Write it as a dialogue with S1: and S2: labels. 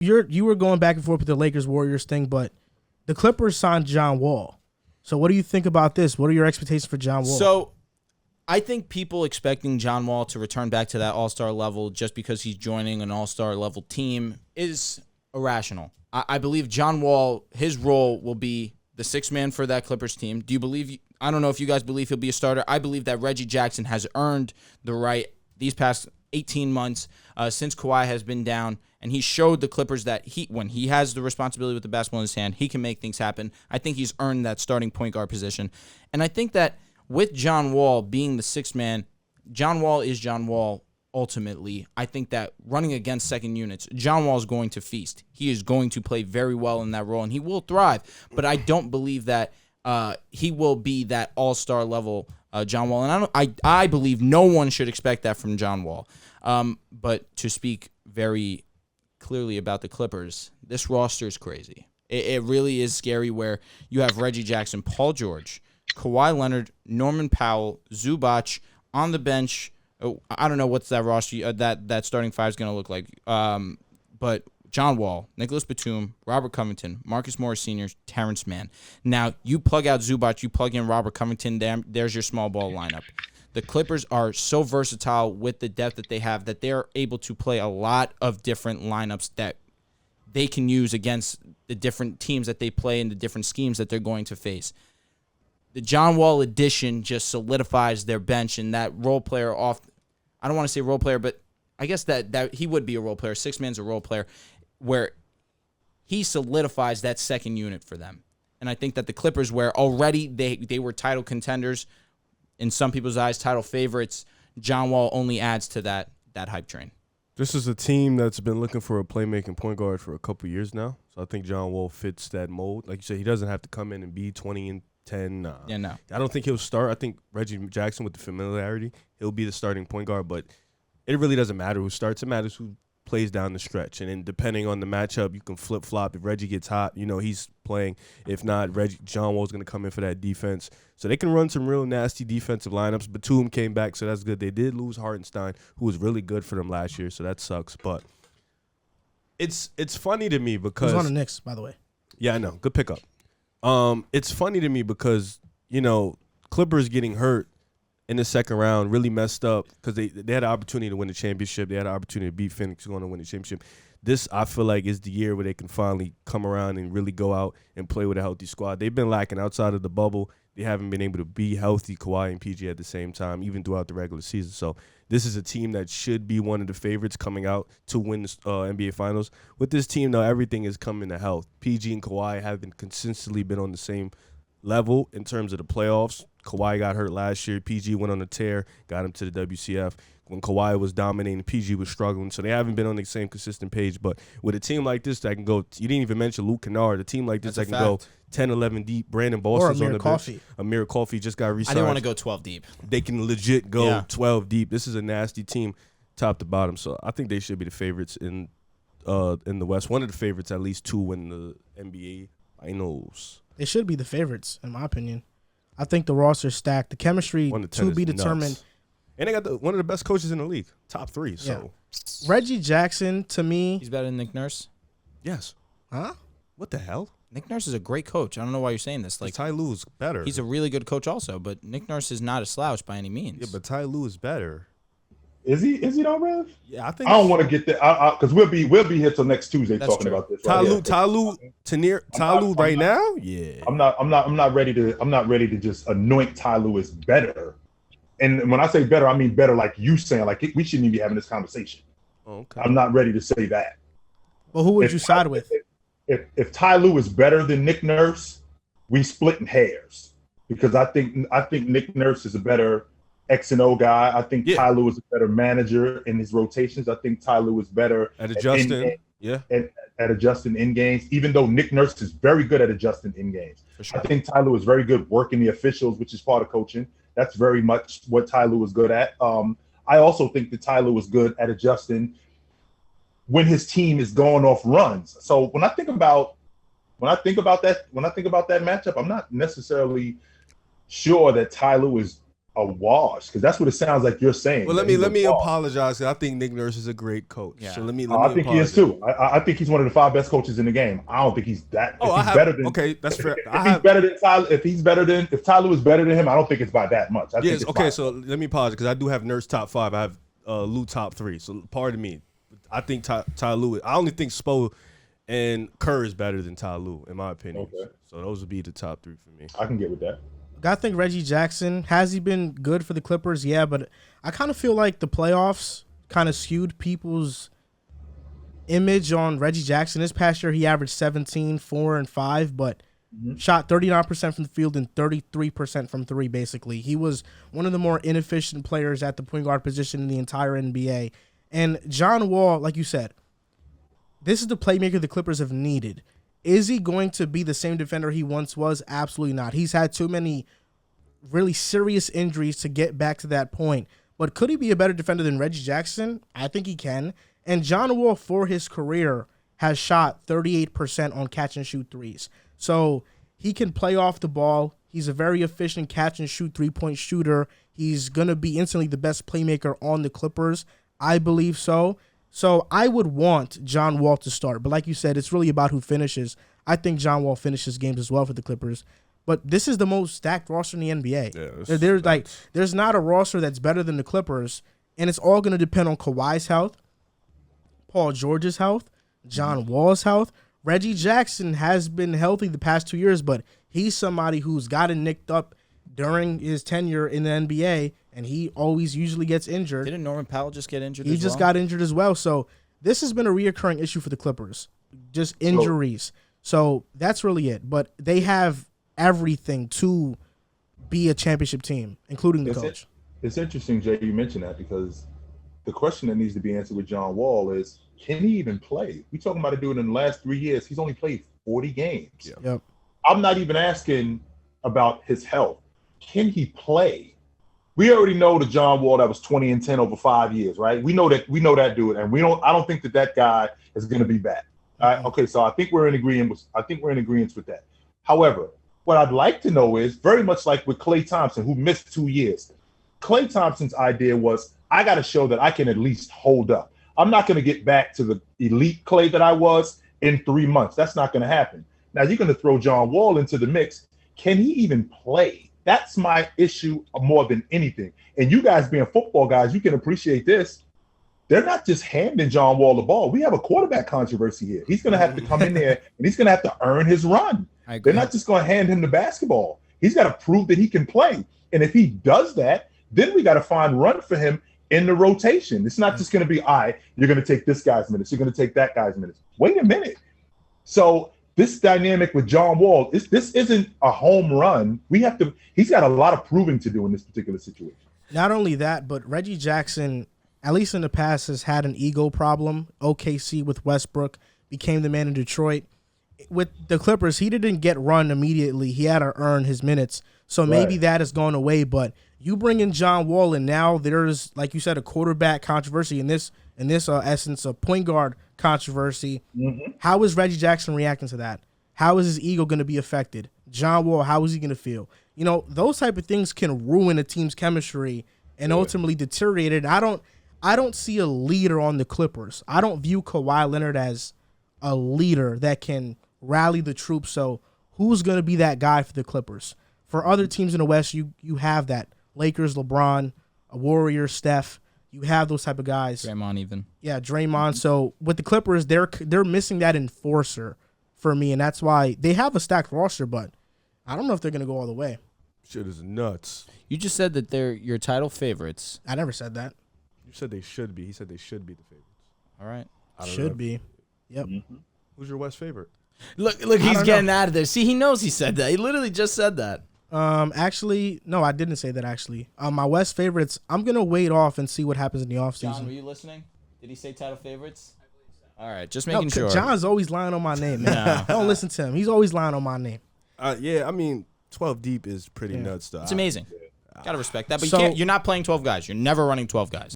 S1: you were going back and forth with the Lakers Warriors thing, but the Clippers signed John Wall. So what do you think about this? What are your expectations for John Wall?
S2: So I think people expecting John Wall to return back to that all-star level just because he's joining an all-star level team is irrational. I believe John Wall, his role will be the sixth man for that Clippers team. Do you believe? I don't know if you guys believe he'll be a starter. I believe that Reggie Jackson has earned the right these past 18 months since Kawhi has been down, and he showed the Clippers that when he has the responsibility with the basketball in his hand, he can make things happen. I think he's earned that starting point guard position. And I think that with John Wall being the sixth man, John Wall is John Wall ultimately. I think that running against second units, John Wall is going to feast. He is going to play very well in that role, and he will thrive. But I don't believe that he will be that all-star level John Wall. And I believe no one should expect that from John Wall. But to speak very clearly about the Clippers, this roster is crazy. It really is scary where you have Reggie Jackson, Paul George, Kawhi Leonard, Norman Powell, Zubac on the bench. Oh, I don't know what's that roster that starting five is going to look like. But John Wall, Nicholas Batum, Robert Covington, Marcus Morris Sr., Terrence Mann. Now, you plug out Zubac, you plug in Robert Covington, there's your small ball lineup. The Clippers are so versatile with the depth that they have that they're able to play a lot of different lineups that they can use against the different teams that they play and the different schemes that they're going to face. The John Wall addition just solidifies their bench, and that role player I don't want to say role player, but I guess that he would be a role player. Six man's a role player, where he solidifies that second unit for them. And I think that the Clippers, where already they were title contenders, in some people's eyes, title favorites, John Wall only adds to that hype train.
S3: This is a team that's been looking for a playmaking point guard for a couple years now. So I think John Wall fits that mold. Like you said, he doesn't have to come in and be 20 and 10. Nah.
S2: Yeah, no.
S3: I don't think he'll start. I think Reggie Jackson, with the familiarity, he'll be the starting point guard. But it really doesn't matter who starts. It matters who plays down the stretch. And then depending on the matchup, you can flip-flop. If Reggie gets hot, he's playing. If not, John Wall's going to come in for that defense. So they can run some real nasty defensive lineups. Batum came back, so that's good. They did lose Hartenstein, who was really good for them last year, so that sucks. But it's funny to me because –
S1: he was on the Knicks, by the way.
S3: Yeah, I know. Good pickup. It's funny to me because, Clippers getting hurt in the second round really messed up because they had an opportunity to win the championship. They had an opportunity to beat Phoenix going to win the championship. This, I feel like, is the year where they can finally come around and really go out and play with a healthy squad. They've been lacking outside of the bubble. They haven't been able to be healthy, Kawhi and PG, at the same time, even throughout the regular season. So this is a team that should be one of the favorites coming out to win the NBA Finals. With this team, though, everything is coming to health. PG and Kawhi haven't consistently been on the same level in terms of the playoffs. Kawhi got hurt last year. PG went on a tear, got him to the WCF. When Kawhi was dominating, PG was struggling. So they haven't been on the same consistent page. But with a team like this that can go, you didn't even mention Luke Kennard, a team like this that can go 10, 11 deep. Brandon Boston's on the bench. Amir Coffey just got re-signed.
S2: I didn't want to go 12 deep.
S3: They can legit go 12 deep. This is a nasty team top to bottom. So I think they should be the favorites in the West. One of the favorites, at least, to win the NBA Finals.
S1: They should be the favorites, in my opinion. I think the roster's stacked. The chemistry to be determined.
S3: Nuts. And they got one of the best coaches in the league, top 3. So
S1: Reggie Jackson, to me,
S2: he's better than Nick Nurse.
S3: Yes.
S1: Huh?
S3: What the hell?
S2: Nick Nurse is a great coach. I don't know why you're saying this.
S3: Like Ty Lue is better.
S2: He's a really good coach also, but Nick Nurse is not a slouch by any means.
S3: Yeah, but Ty Lue is better.
S4: Is he though, Rev?
S3: Yeah, I think.
S4: I don't want to get that because we'll be here till next Tuesday talking about this.
S3: Ty Lue right now. Yeah.
S4: I'm not ready to just anoint Ty Lue as better. And when I say better, I mean better like you saying. Like we shouldn't even be having this conversation.
S3: Okay.
S4: I'm not ready to say that.
S1: Well, who would you side with?
S4: If Ty Lue is better than Nick Nurse, we splitting hairs because I think Nick Nurse is a better X and O guy. I think Ty Lue is a better manager in his rotations. I think Ty Lue is better
S3: at adjusting.
S4: At adjusting in games. Even though Nick Nurse is very good at adjusting in games, sure. I think Ty Lue is very good working the officials, which is part of coaching. That's very much what Ty Lue is good at. I also think that Ty Lue is good at adjusting when his team is going off runs. So when I think about that matchup, I'm not necessarily sure that Ty Lue is a wash, because that's what it sounds like you're saying.
S3: Well, let me apologize. 'Cause I think Nick Nurse is a great coach.
S2: Yeah.
S3: So let me
S4: I think he is too. I think he's one of the 5 best coaches in the game. I don't think he's that.
S3: Okay, that's fair.
S4: If Ty Lue is better than him, I don't think it's by that much.
S3: Yes. Okay. So let me pause because I do have Nurse top 5. I have Lue top 3. So pardon me. I think Ty Lue. I only think Spo and Kerr is better than Ty Lue in my opinion.
S4: Okay.
S3: So those would be the top 3 for me.
S4: I can get with that.
S1: I think Reggie Jackson, has he been good for the Clippers? Yeah, but I kind of feel like the playoffs kind of skewed people's image on Reggie Jackson. This past year, he averaged 17, 4, and 5, but shot 39% from the field and 33% from 3, basically. He was one of the more inefficient players at the point guard position in the entire NBA. And John Wall, like you said, this is the playmaker the Clippers have needed. Is he going to be the same defender he once was? Absolutely not. He's had too many really serious injuries to get back to that point. But could he be a better defender than Reggie Jackson? I think he can. And John Wall, for his career, has shot 38% on catch-and-shoot threes. So he can play off the ball. He's a very efficient catch-and-shoot three-point shooter. He's going to be instantly the best playmaker on the Clippers. I believe so. So I would want John Wall to start. But like you said, it's really about who finishes. I think John Wall finishes games as well for the Clippers. But this is the most stacked roster in the NBA. Yeah, there's not a roster that's better than the Clippers, and it's all going to depend on Kawhi's health, Paul George's health, John Wall's health. Reggie Jackson has been healthy the past 2 years, but he's somebody who's gotten nicked up during his tenure in the NBA, and he always usually gets injured.
S2: Didn't Norman Powell just get injured?
S1: He just got injured as well. So this has been a reoccurring issue for the Clippers, just injuries. So that's really it. But they have everything to be a championship team, including the coach.
S4: It's interesting, Jay, you mentioned that, because the question that needs to be answered with John Wall is, can he even play? We're talking about it doing in the last 3 years. He's only played 40 games.
S1: Yep.
S4: I'm not even asking about his health. Can he play? We already know the John Wall that was 20 and 10 over 5 years, right? We know that dude, and I don't think that guy is going to be back. All right? Okay, so I think we're in agreement with that. However, what I'd like to know is, very much like with Klay Thompson, who missed 2 years. Klay Thompson's idea was, I got to show that I can at least hold up. I'm not going to get back to the elite Klay that I was in 3 months. That's not going to happen. Now you're going to throw John Wall into the mix. Can he even play? That's my issue more than anything. And you guys being football guys, you can appreciate this. They're not just handing John Wall the ball. We have a quarterback controversy here. He's going to have to come in there and he's going to have to earn his run. They're not just going to hand him the basketball. He's got to prove that he can play. And if he does that, then we got to find run for him in the rotation. It's not just going to be, you're going to take this guy's minutes. You're going to take that guy's minutes. Wait a minute. So this dynamic with John Wall, this isn't a home run. He's got a lot of proving to do in this particular situation.
S1: Not only that, but Reggie Jackson, at least in the past, has had an ego problem. OKC with Westbrook, became the man in Detroit. With the Clippers, he didn't get run immediately. He had to earn his minutes. So maybe that has gone away. But you bring in John Wall, and now there's, like you said, a quarterback controversy. In this essence, a point guard controversy. Mm-hmm. How is Reggie Jackson reacting to that? How is his ego going to be affected? John Wall, how is he going to feel? You know, those type of things can ruin a team's chemistry and ultimately deteriorate it. I don't see a leader on the Clippers. I don't view Kawhi Leonard as a leader that can rally the troops. So who's going to be that guy for the Clippers? For other teams in the West, you have that. Lakers, LeBron, a Warrior, Steph. You have those type of guys.
S2: Draymond even.
S1: Yeah, Draymond. So with the Clippers, they're missing that enforcer for me, and that's why they have a stacked roster, but I don't know if they're going to go all the way.
S3: Shit is nuts.
S2: You just said that they're your title favorites.
S1: I never said that.
S3: You said they should be. He said they should be the favorites.
S2: All right.
S1: Should be. Yep.
S3: Mm-hmm. Who's your West favorite?
S2: Look, he's getting out of there. See, he knows he said that. He literally just said that.
S1: Actually, no, I didn't say that, actually. My West favorites, I'm going to wait off and see what happens in the offseason.
S2: John, were you listening? Did he say title favorites? I believe so. All right, just making sure.
S1: John's always lying on my name, man. Don't listen to him. He's always lying on my name.
S3: Yeah, I mean, 12 deep is pretty nuts, though.
S2: It's amazing. Got to respect that. But you're not playing 12 guys. You're never running 12 guys.